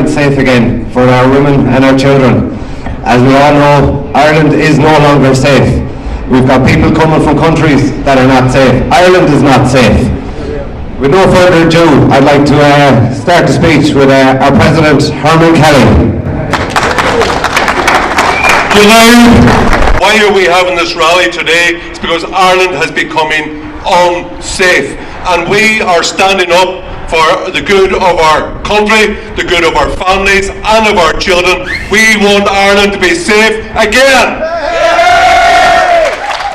Ireland safe again for our women and our children. As we all know, Ireland is no longer safe. We've got people coming from countries that are not safe. Ireland is not safe. With no further ado, I'd like to start the speech with our President, Hermann Kelly. You know, why are we having this rally today? It's because Ireland has becoming unsafe, and we are standing up for the good of our country, the good of our families and of our children. We want Ireland to be safe again.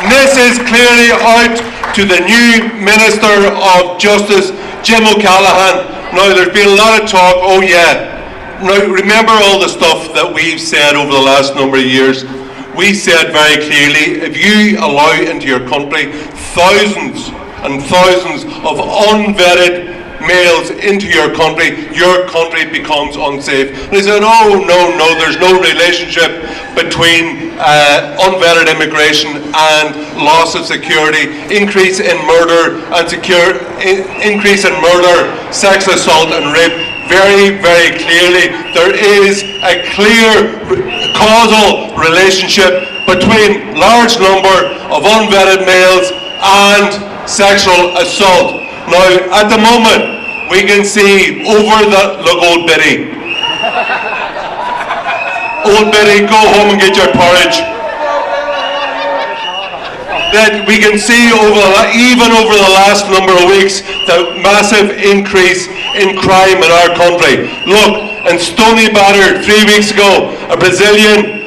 This is clearly out to the new Minister of Justice, Jim O'Callaghan. Now, there's been a lot of talk, oh yeah. Now, remember all the stuff that we've said over the last number of years. We said very clearly, if you allow into your country thousands and thousands of unvetted males into your country becomes unsafe. And they said, oh, no, there's no relationship between unvetted immigration and loss of security, increase in murder, increase in murder, sex assault and rape. Very, very clearly, there is a clear causal relationship between large number of unvetted males and sexual assault. Now, at the moment, we can see over the, look, old Biddy. Old Biddy, go home and get your porridge. That we can see even over the last number of weeks, the massive increase in crime in our country. Look, in Stoneybatter 3 weeks ago, a Brazilian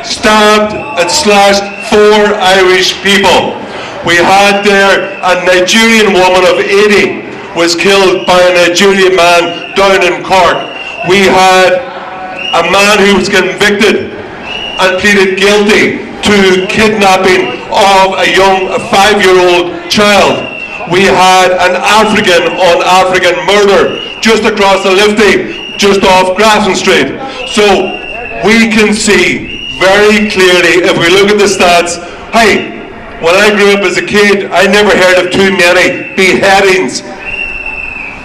stabbed and slashed 4 Irish people. We had there a Nigerian woman of 80 was killed by a Nigerian man down in Cork. We had a man who was convicted and pleaded guilty to kidnapping of a 5-year-old child. We had an African on African murder just across the Lifty, just off Grafton Street. So we can see very clearly, if we look at the stats, hey, when I grew up as a kid, I never heard of too many beheadings.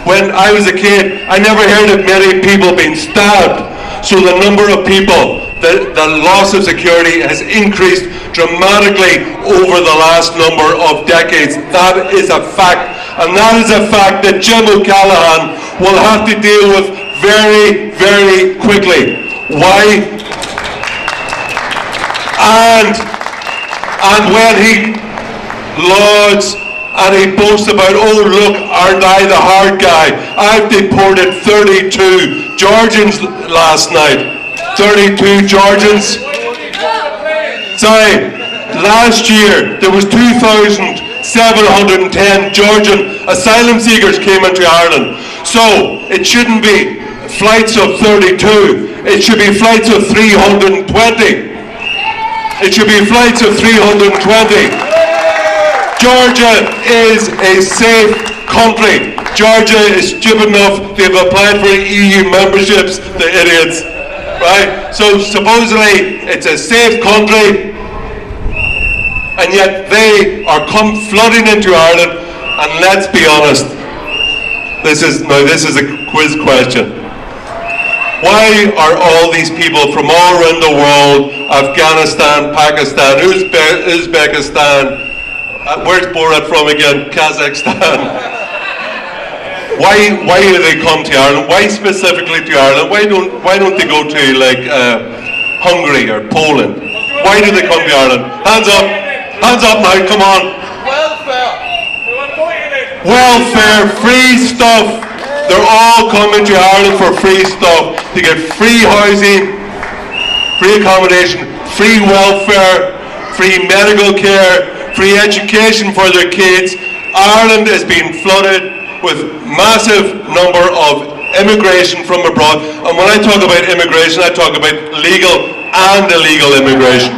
When I was a kid, I never heard of many people being stabbed. So the number of people, the loss of security has increased dramatically over the last number of decades. That is a fact. And that is a fact that Jim O'Callaghan will have to deal with very, very quickly. Why? And when he lauds and he boasts about, oh look, aren't I the hard guy? I've deported 32 Georgians last night. 32 Georgians. Sorry, last year there was 2,710 Georgian asylum seekers came into Ireland. So it shouldn't be flights of 32. It should be flights of 320. It should be flights of 320. Georgia is a safe country. Georgia is stupid enough, they've applied for EU memberships, the idiots. Right? So supposedly it's a safe country, and yet they are flooding into Ireland. And let's be honest, this is a quiz question. Why are all these people from all around the world, Afghanistan, Pakistan, Uzbekistan, where's Borat from again? Kazakhstan. Why do they come to Ireland? Why specifically to Ireland? Why don't they go to like Hungary or Poland? Why do they come to Ireland? Hands up now, come on. Welfare, free stuff. They're all coming to Ireland for free stuff. They get free housing, free accommodation, free welfare, free medical care, free education for their kids. Ireland is being flooded with massive number of immigration from abroad. And when I talk about immigration, I talk about legal and illegal immigration.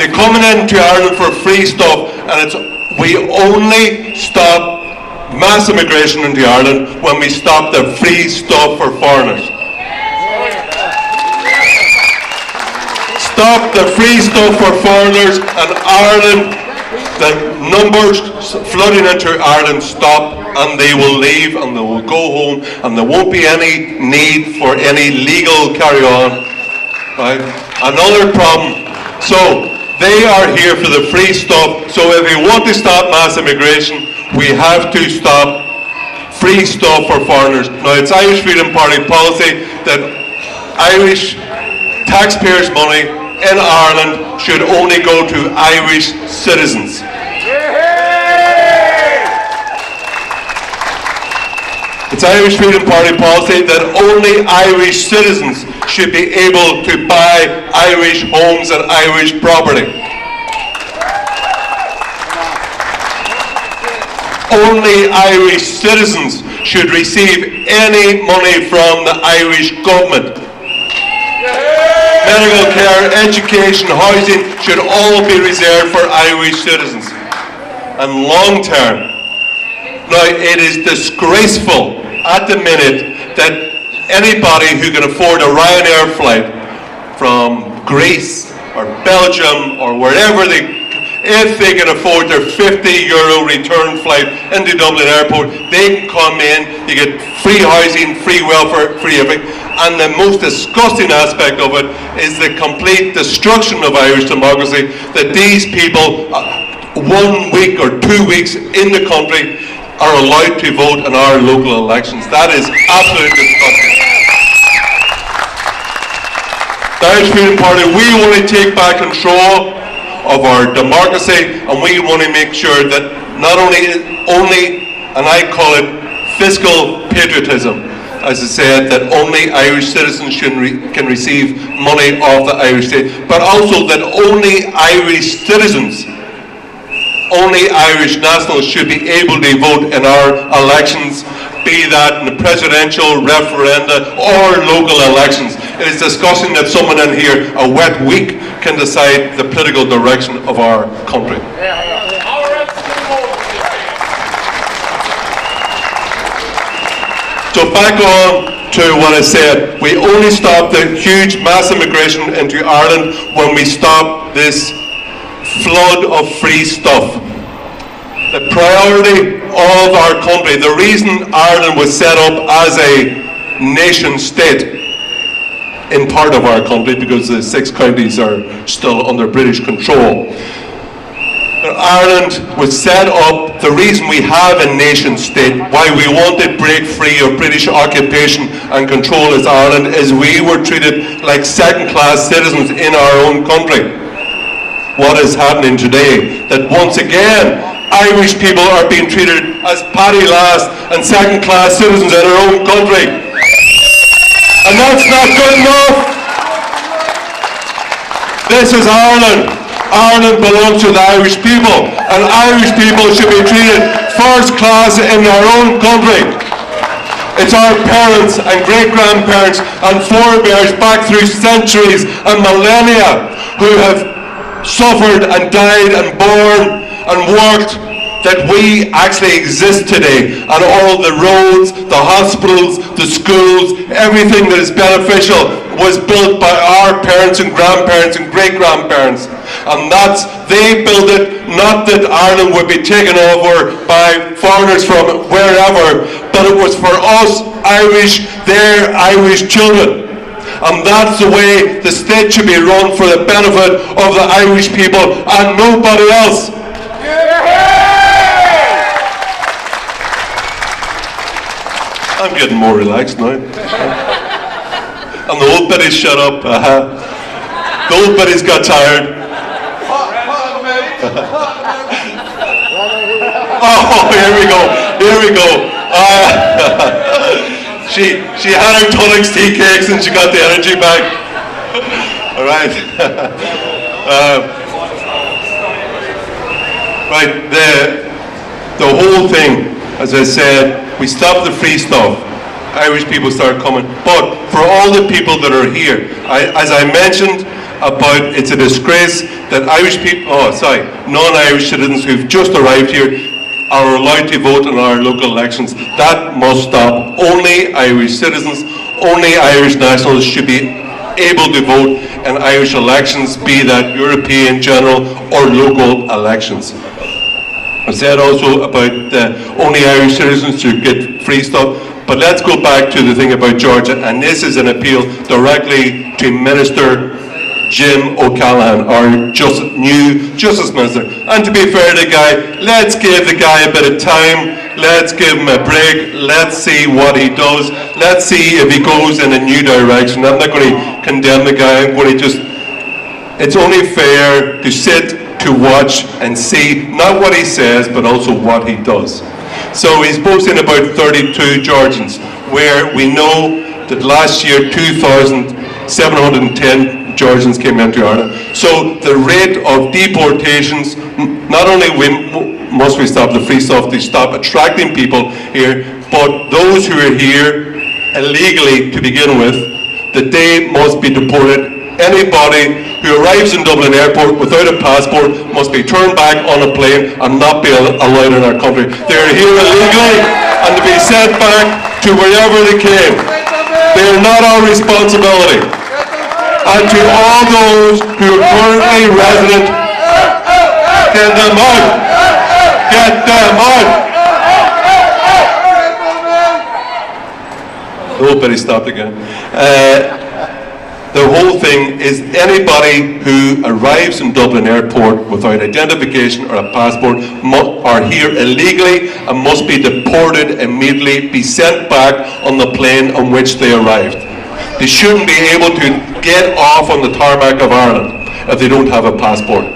They're coming into Ireland for free stuff, and we only stop mass immigration into Ireland when we stop the free stuff for foreigners. Stop the free stuff for foreigners, and Ireland, the numbers flooding into Ireland stop. and they will leave and they will go home, and there won't be any need for any legal carry-on. Right? Another problem. So they are here for the free stuff. So if we want to stop mass immigration, we have to stop free stuff for foreigners. Now, it's Irish Freedom Party policy that Irish taxpayers' money in Ireland should only go to Irish citizens. It's Irish Freedom Party policy that only Irish citizens should be able to buy Irish homes and Irish property. Only Irish citizens should receive any money from the Irish government. Medical care, education, housing should all be reserved for Irish citizens. And long term, now it is disgraceful at the minute that anybody who can afford a Ryanair flight from Greece or Belgium or wherever if they can afford their €50 return flight into Dublin Airport, they can come in, you get free housing, free welfare, free everything. And the most disgusting aspect of it is the complete destruction of Irish democracy, that these people, 1 week or 2 weeks in the country, are allowed to vote in our local elections. That is absolutely disgusting. The Irish Freedom Party, we want to take back control of our democracy, and we want to make sure that not only, and I call it fiscal patriotism, as I said, that only Irish citizens can receive money off the Irish state, but also that only Irish citizens, only Irish nationals should be able to vote in our elections, be that in the presidential, referenda, or local elections. It is disgusting that someone in here, a wet week, can decide the political direction of our country. So back on to what I said, we only stop the huge mass immigration into Ireland when we stop this flood of free stuff. The priority of our country, the reason Ireland was set up as a nation state in part of our country, because the 6 counties are still under British control. But Ireland was set up, the reason we have a nation state, why we want to break free of British occupation and control as Ireland, is we were treated like second-class citizens in our own country. What is happening today? That once again, Irish people are being treated as Paddy Last and second-class citizens in our own country. And that's not good enough. This is Ireland. Ireland belongs to the Irish people, and Irish people should be treated first class in their own country. It's our parents and great-grandparents and forebears back through centuries and millennia who have suffered and died and born and worked that we actually exist today, and all the roads, the hospitals, the schools, everything that is beneficial was built by our parents and grandparents and great-grandparents. And they built it, not that Ireland would be taken over by foreigners from wherever, but it was for us Irish, their Irish children. And that's the way the state should be run, for the benefit of the Irish people and nobody else. I'm getting more relaxed now. And the old biddies shut up. The old biddies got tired. Oh, here we go. Here we go. She had her tonics, tea cakes, and she got the energy back. All right. Right. The whole thing, as I said, we stop the free stuff. Irish people start coming. But for all the people that are here, as I mentioned about, it's a disgrace that Irish people, non-Irish citizens who've just arrived here are allowed to vote in our local elections. That must stop. Only Irish citizens, only Irish nationals should be able to vote in Irish elections, be that European, general, or local elections. I said also about only Irish citizens should get free stuff. But let's go back to the thing about Georgia, and this is an appeal directly to Minister Jim O'Callaghan, our new Justice Minister. And to be fair to the guy, let's give the guy a bit of time, let's give him a break, let's see what he does, let's see if he goes in a new direction. I'm not going to condemn the guy, I'm going to just, it's only fair to sit, to watch and see, not what he says, but also what he does. So he's boasting about 32 Georgians, where we know that last year 2,710 Georgians came into Ireland. So the rate of deportations, not only must we stop the free stuff, to stop attracting people here, but those who are here illegally to begin with, that they must be deported. Anybody who arrives in Dublin Airport without a passport must be turned back on a plane and not be allowed in our country. They are here illegally and to be sent back to wherever they came. They are not our responsibility. And to all those who are currently resident, get them out! Get them out! Oh, but he stopped again. The whole thing is anybody who arrives in Dublin Airport without identification or a passport are here illegally and must be deported immediately, be sent back on the plane on which they arrived. They shouldn't be able to get off on the tarmac of Ireland if they don't have a passport.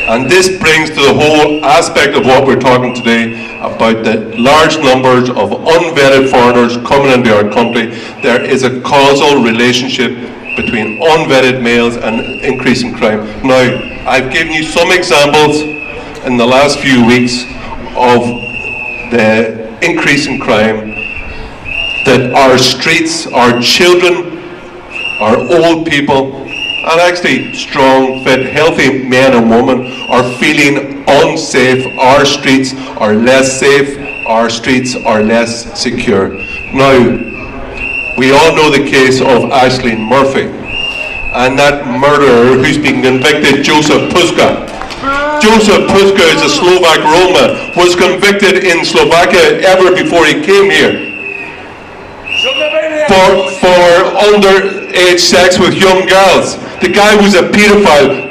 And this brings to the whole aspect of what we're talking today about the large numbers of unvetted foreigners coming into our country. There is a causal relationship between unvetted males and increase in crime. Now, I've given you some examples in the last few weeks of the increase in crime, that our streets, our children, our old people, and actually strong, fit, healthy men and women are feeling unsafe. Our streets are less safe, our streets are less secure. Now, we all know the case of Aisling Murphy and that murderer who's been convicted, Joseph Puska. Joseph Puska is a Slovak Roma, was convicted in Slovakia ever before he came here for underage sex with young girls. The guy was a paedophile,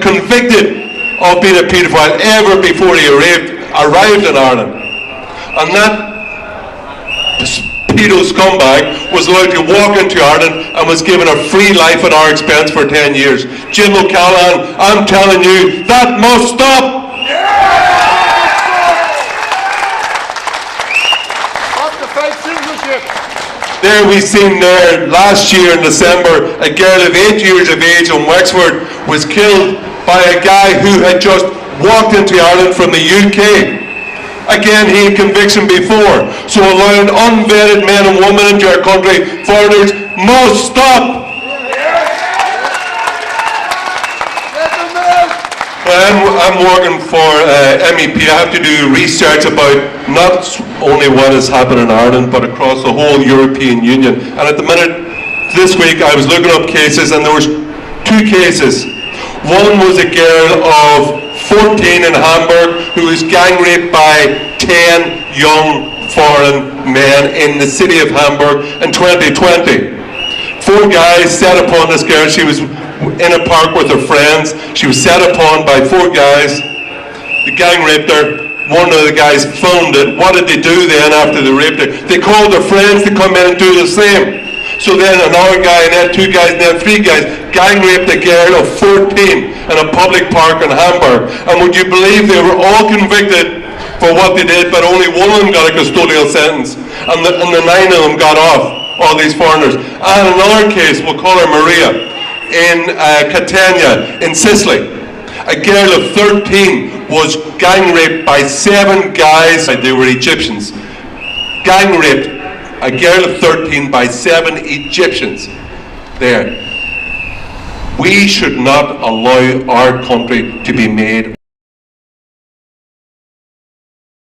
convicted of being a paedophile ever before he arrived in Ireland. And that pedo scumbag was allowed to walk into Ireland and was given a free life at our expense for 10 years. Jim O'Callaghan, I'm telling you, that must stop! There we seen there last year in December, a girl of 8 years of age in Wexford was killed by a guy who had just walked into Ireland from the UK. Again, he had conviction before. So allowing unvetted men and women into our country, foreigners, must stop. I'm working for MEP. I have to do research about not only what has happened in Ireland, but across the whole European Union. And at the minute, this week, I was looking up cases, and there was 2 cases. One was a girl of 14 in Hamburg who was gang raped by 10 young foreign men in the city of Hamburg in 2020. 4 guys set upon this girl. She was in a park with her friends. She was set upon by 4 guys. The gang raped her. One of the guys filmed it. What did they do then after they raped her? They called their friends to come in and do the same. So then another guy, and then 2 guys, and then 3 guys gang raped a girl of 14 in a public park in Hamburg. And would you believe they were all convicted for what they did, but only one of them got a custodial sentence, and the 9 of them got off, all these foreigners. And another case, we'll call her Maria, in Catania, in Sicily. A girl of 13 was gang raped by 7 guys. They were Egyptians. Gang raped a girl of 13 by 7 Egyptians. There. We should not allow our country to be made